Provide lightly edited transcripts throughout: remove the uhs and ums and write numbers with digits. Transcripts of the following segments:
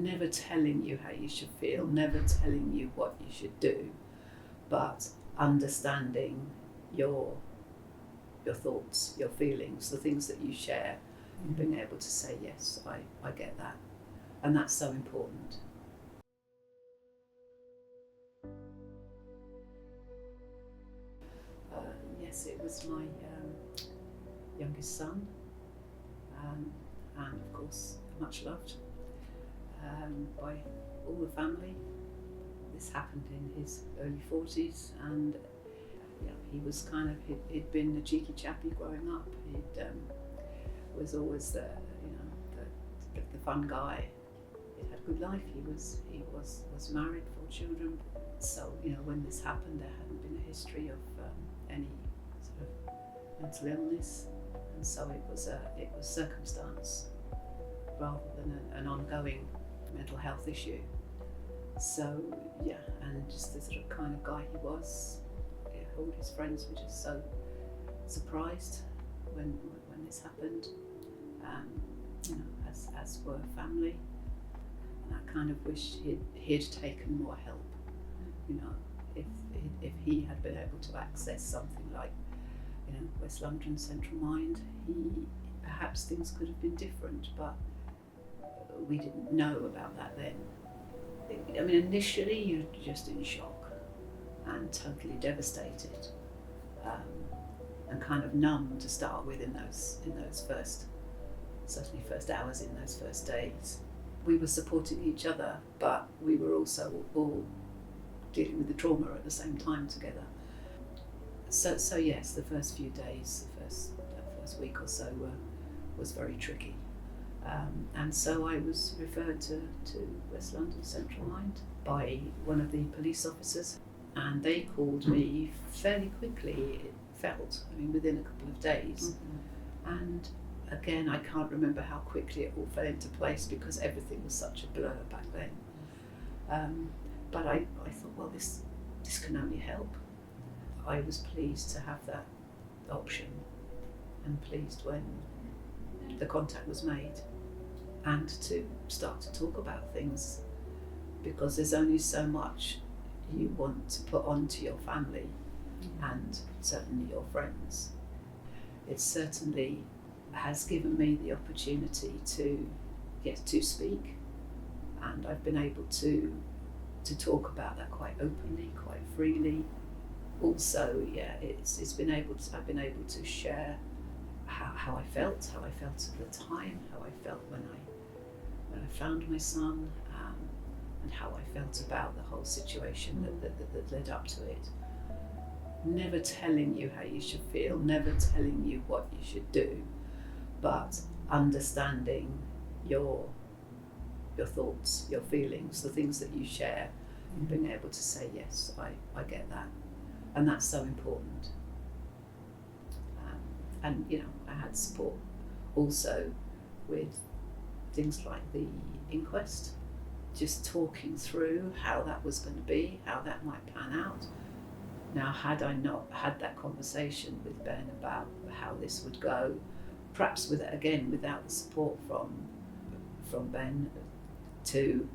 never telling you how you should feel, never telling you what you should do, but understanding your thoughts, your feelings, the things that you share, and being able to say, yes, I get that. And that's so important. Yes, it was my youngest son, and of course much loved by all the family. This happened in his early 40s, and he was he'd been a cheeky chappy growing up. He was always the fun guy. He had a good life. He was married, 4 children. So when this happened, there hadn't been a history of any sort of mental illness, and so it was circumstance rather than an ongoing mental health issue. So and just the sort of kind of guy he was, all his friends were just so surprised when this happened, as were family. And I kind of wished he'd taken more help. If he had been able to access something like West London Central Mind, perhaps things could have been different, but we didn't know about that then. I mean, initially you're just in shock and totally devastated, and kind of numb to start with in those first hours, in those first days. We were supporting each other, but we were also all dealing with the trauma at the same time together. So yes, the first few days, the first week or so was very tricky. And so I was referred to West London Central Mind by one of the police officers, and they called me fairly quickly, it felt, within a couple of days. Mm-hmm. And again, I can't remember how quickly it all fell into place because everything was such a blur back then. But I thought, well, this can only help. I was pleased to have that option, and pleased when the contact was made, and to start to talk about things, because there's only so much you want to put onto your family, and certainly your friends. It certainly has given me the opportunity to speak, and I've been able to talk about that quite openly, quite freely. Also, I've been able to share how I felt at the time, how I felt when I found my son, and how I felt about the whole situation that led up to it. Never telling you how you should feel, never telling you what you should do, but understanding your thoughts, your feelings, the things that you share, and being able to say, yes, I get that. And that's so important. And I had support also with things like the inquest, just talking through how that was going to be, how that might pan out. Now, had I not had that conversation with Ben about how this would go, perhaps without the support from Ben to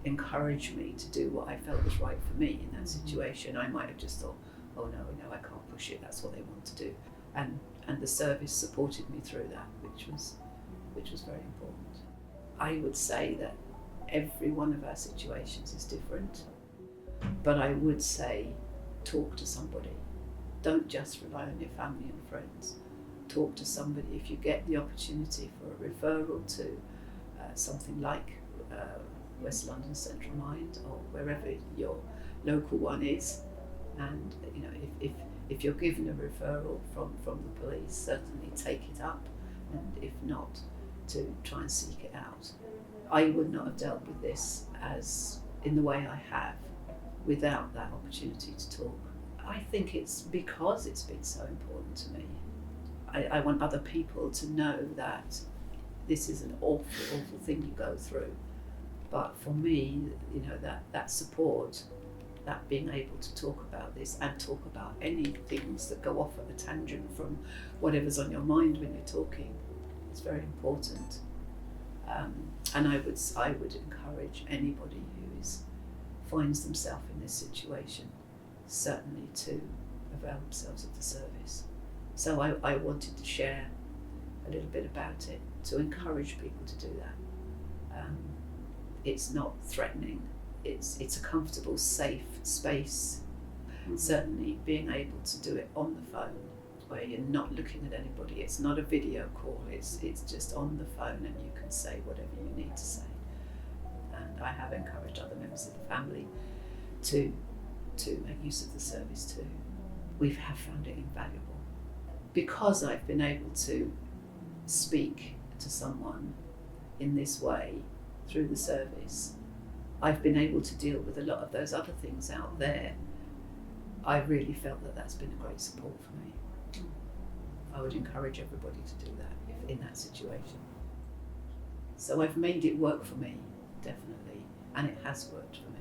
encourage me to do what I felt was right for me in that situation, I might have just thought, oh no, I can't push it, that's what they want to do. And the service supported me through that, which was very important. I would say that every one of our situations is different, but I would say talk to somebody. Don't just rely on your family and friends. Talk to somebody. If you get the opportunity for a referral to something like West London Central Mind or wherever your local one is, and if you're given a referral from the police, certainly take it up, and if not, to try and seek it out. I would not have dealt with this as in the way I have without that opportunity to talk. I think it's because it's been so important to me. I want other people to know that this is an awful, awful thing you go through. But for me, that support, that being able to talk about this and talk about any things that go off at a tangent from whatever's on your mind when you're talking, is very important. And I would encourage anybody who finds themselves in this situation, certainly to avail themselves of the service. So I wanted to share a little bit about it, to encourage people to do that. It's not threatening, it's a comfortable, safe space. Certainly being able to do it on the phone, where you're not looking at anybody, it's not a video call, it's just on the phone and you can say whatever you need to say. And I have encouraged other members of the family to make use of the service too. We have found it invaluable. Because I've been able to speak to someone in this way through the service, I've been able to deal with a lot of those other things out there. I really felt that that's been a great support for me. I would encourage everybody to do that if in that situation. So I've made it work for me, definitely, and it has worked for me.